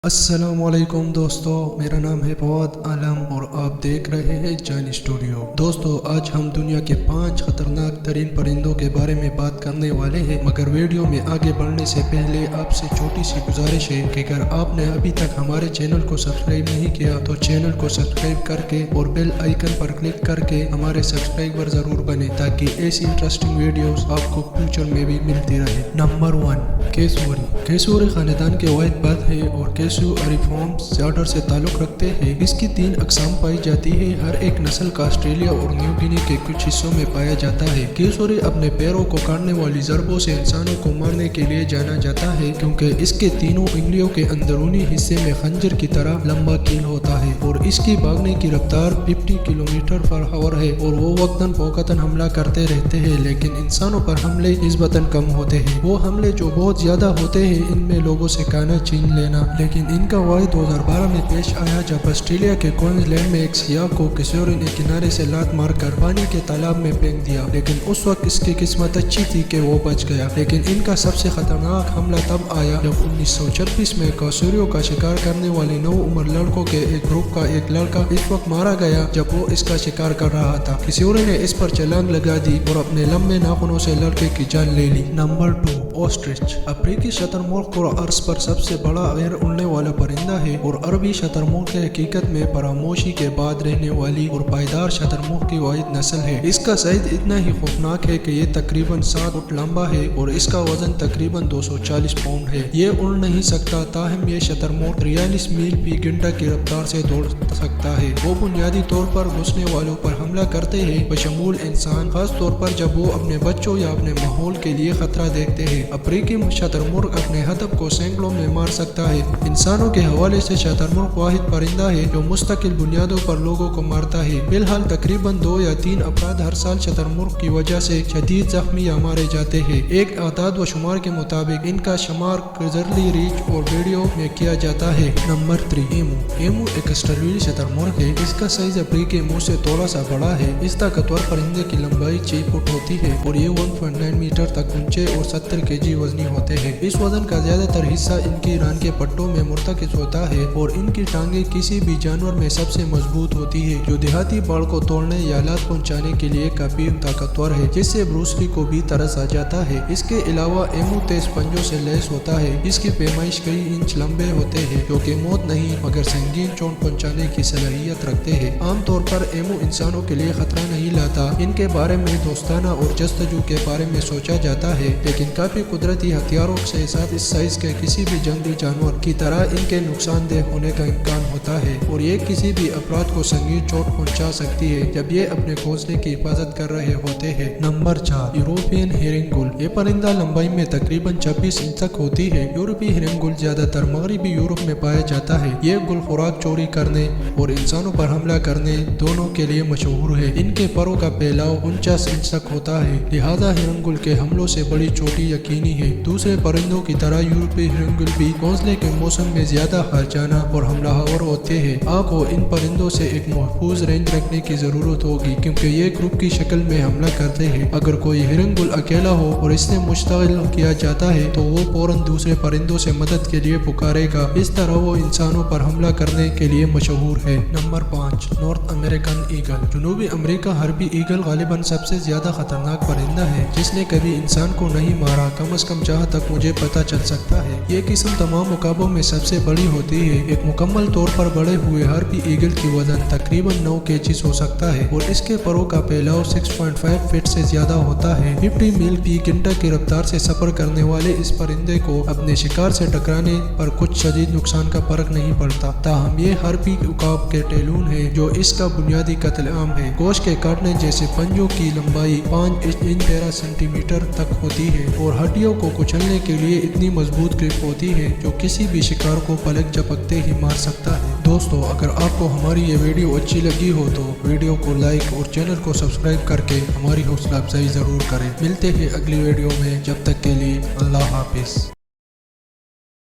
السلام علیکم دوستو، میرا نام ہے فواد عالم اور آپ دیکھ رہے ہیں جین اسٹوڈیو۔ دوستو، آج ہم دنیا کے 5 خطرناک ترین پرندوں کے بارے میں بات کرنے والے ہیں، مگر ویڈیو میں آگے بڑھنے سے پہلے آپ سے چھوٹی سی گزارش ہے کہ اگر آپ نے ابھی تک ہمارے چینل کو سبسکرائب نہیں کیا تو چینل کو سبسکرائب کر کے اور بیل آئیکن پر کلک کر کے ہمارے سبسکرائبر ضرور بنے تاکہ ایسی انٹرسٹنگ ویڈیوز آپ کو فیوچر میں بھی ملتی رہے۔ نمبر 1، کیسوری۔ کیسوری خاندان کے واحد برد ہے اور کیسو اریفورمز آرڈر سے تعلق رکھتے ہیں۔ اس کی 3 اقسام پائی جاتی ہے، ہر ایک نسل کا آسٹریلیا اور نیو گینی کے کچھ حصوں میں پایا جاتا ہے۔ کیسوری اپنے پیروں کو کاٹنے والی ضربوں سے انسانوں کو مارنے کے لیے جانا جاتا ہے کیونکہ اس کے تینوں انگلیوں کے اندرونی حصے میں خنجر کی طرح لمبا کیل ہوتا ہے اور اس کی بھاگنے کی رفتار 50 کلومیٹر پر آور ہے اور وہ وقتاً فوقتاً حملہ کرتے رہتے ہیں، لیکن انسانوں پر حملے نسبتاً کم ہوتے ہیں۔ وہ حملے جو بہت زیادہ ہوتے ہیں ان میں لوگوں سے کھانا چھین لینا، لیکن ان کا واقعہ 2012 میں پیش آیا جب آسٹریلیا کے کوئنز لینڈ میں ایک سیاح کو کیسوری نے کنارے سے لات مار کر پانی کے تالاب میں پھینک دیا، لیکن اس وقت اس کی قسمت اچھی تھی کہ وہ بچ گیا۔ لیکن ان کا سب سے خطرناک حملہ تب آیا جب 1926 میں کیسوریوں کا شکار کرنے والے نو عمر لڑکوں کے ایک گروپ کا ایک لڑکا اس وقت مارا گیا جب وہ اس کا شکار کر رہا تھا۔ کیسوری نے اس پر چھلانگ لگا دی اور اپنے لمبے ناخنوں سے لڑکے کی جان لے لی۔ Number 2، ostrich. افریقی شتر مرغ قرآرس پر سب سے بڑا غیر اڑنے والا پرندہ ہے اور عربی شتر مرغ کی حقیقت میں فراموشی کے بعد رہنے والی اور پائیدار شتر مرغ کی واحد نسل ہے۔ اس کا سائز اتنا ہی خوفناک ہے کہ یہ تقریباً 7 فٹ لمبا ہے اور اس کا وزن تقریباً 240 پاؤنڈ ہے۔ یہ اڑ نہیں سکتا، تاہم یہ شتر مرغ 43 میل فی گھنٹہ کی رفتار سے دوڑ سکتا ہے۔ وہ بنیادی طور پر گھسنے والوں پر حملہ کرتے ہیں، بشمول انسان، خاص طور پر جب وہ اپنے بچوں یا اپنے ماحول کے لیے خطرہ دیکھتے ہیں۔ افریقی شتر مرغ اپنے ہدف کو سینکڑوں میں مار سکتا ہے۔ انسانوں کے حوالے سے شتر مرغ واحد پرندہ ہے جو مستقل بنیادوں پر لوگوں کو مارتا ہے۔ فی الحال تقریباً 2 یا 3 افراد ہر سال شتر مرغ کی وجہ سے شدید زخمی یا مارے جاتے ہیں۔ ایک اعداد و شمار کے مطابق ان کا شمار کزرلی ریچ اور ویڈیو میں کیا جاتا ہے۔ Number 3، imo. ایمو ایک آسٹریلوی شتر مرغ ہے۔ اس کا سائز افریقی ایمو سے تھوڑا سا بڑا ہے۔ اس طاقتور پرندے کی لمبائی 6 فٹ ہوتی ہے اور یہ 1.9 میٹر تک اونچے اور 70 kg وزنی ہوتے ہیں۔ اس وزن کا زیادہ تر حصہ ان کی ران کے پٹوں میں مرتکز ہوتا ہے اور ان کی ٹانگیں کسی بھی جانور میں سب سے مضبوط ہوتی ہے جو دیہاتی باڑ کو توڑنے یا لات پہنچانے کے لیے کافی طاقتور ہے، جس سے بروس لی کو بھی ترس آ جاتا ہے۔ اس کے علاوہ ایمو تیز پنجوں سے لیس ہوتا ہے۔ اس کی پیمائش کئی انچ لمبے ہوتے ہیں جو کہ موت نہیں مگر سنگین چوٹ پہنچانے کی صلاحیت رکھتے ہیں۔ عام طور پر ایمو انسانوں کے لیے خطرہ نہیں لاتا۔ ان کے بارے میں دوستانہ اور جستجو کے بارے میں سوچا جاتا ہے، لیکن کافی قدرتی ہتھیاروں کے ساتھ اس سائز کے کسی بھی جنگلی جانور کی طرح ان کے نقصان دہ ہونے کا امکان ہوتا ہے اور یہ کسی بھی افراد کو سنگین چوٹ پہنچا سکتی ہے جب یہ اپنے گھونسلے کی حفاظت کر رہے ہوتے ہیں۔ نمبر 4، یوروپین ہیرنگ گل۔ یہ پرندہ لمبائی میں تقریباً 26 انچ تک ہوتی ہے۔ یورپی ہیرنگ گل زیادہ تر مغربی یورپ میں پایا جاتا ہے۔ یہ گل خوراک چوری کرنے اور انسانوں پر حملہ کرنے دونوں کے لیے مشہور ہے۔ ان کے پروں کا پھیلاؤ 49 انچ تک ہوتا ہے، لہذا ہیرنگ گل کے حملوں سے بڑی چوٹی یقینی ہے۔ دوسرے پرندوں کی طرح یورپی ہیرنگ گل بھی گھونسلے کے موسم میں زیادہ خرچانہ اور حملہ آور ہوتے ہیں۔ آپ کو ان پرندوں سے ایک محفوظ رینج رکھنے کی ضرورت ہوگی کیونکہ یہ گروپ کی شکل میں حملہ کرتے ہیں۔ اگر کوئی ہیرنگ گل اکیلا ہو اور اس سے مشتعل کیا جاتا ہے تو وہ فوراً دوسرے پرندوں سے مدد کے لیے پکارے گا۔ اس طرح وہ انسانوں پر حملہ کرنے کے لیے مشہور ہے۔ Number 5، North American eagle. جنوبی امریکہ حربی ایگل غالباً سب سے زیادہ خطرناک پرندہ ہے جس نے کبھی انسان کو نہیں مارا، کم از کم جہاں تک مجھے پتہ چل سکتا ہے۔ یہ قسم تمام مقابلوں میں سب سے بڑی ہوتی ہے۔ ایک مکمل طور پر بڑے ہوئے ہربی ایگل کی وزن تقریباً 9 kg ہو سکتا ہے اور اس کے پروں کا پھیلاؤ 6.5 فٹ سے زیادہ ہوتا ہے۔ 50 میل فی گھنٹہ کی رفتار سے سفر کرنے والے اس پرندے کو اپنے شکار سے ٹکرانے پر کچھ شدید نقصان کا فرق نہیں پڑتا، تاہم یہ ہربی عقاب کے ٹیلون ہے جو اس کا بنیادی قتل عام ہے۔ گوشت کے کاٹنے جیسے پنجوں کی لمبائی 5 انچ 13 سینٹی میٹر تک ہوتی ہے اور ہڈیوں کو کچلنے کے لیے اتنی مضبوط گرپ ہوتی ہے جو کسی بھی شکار کو پلک جھپکتے ہی مار سکتا ہے۔ دوستو، اگر آپ کو ہماری یہ ویڈیو اچھی لگی ہو تو ویڈیو کو لائک اور چینل کو سبسکرائب کر کے ہماری حوصلہ افزائی ضرور کریں۔ ملتے ہیں اگلی ویڈیو میں، جب تک کے لیے اللہ حافظ۔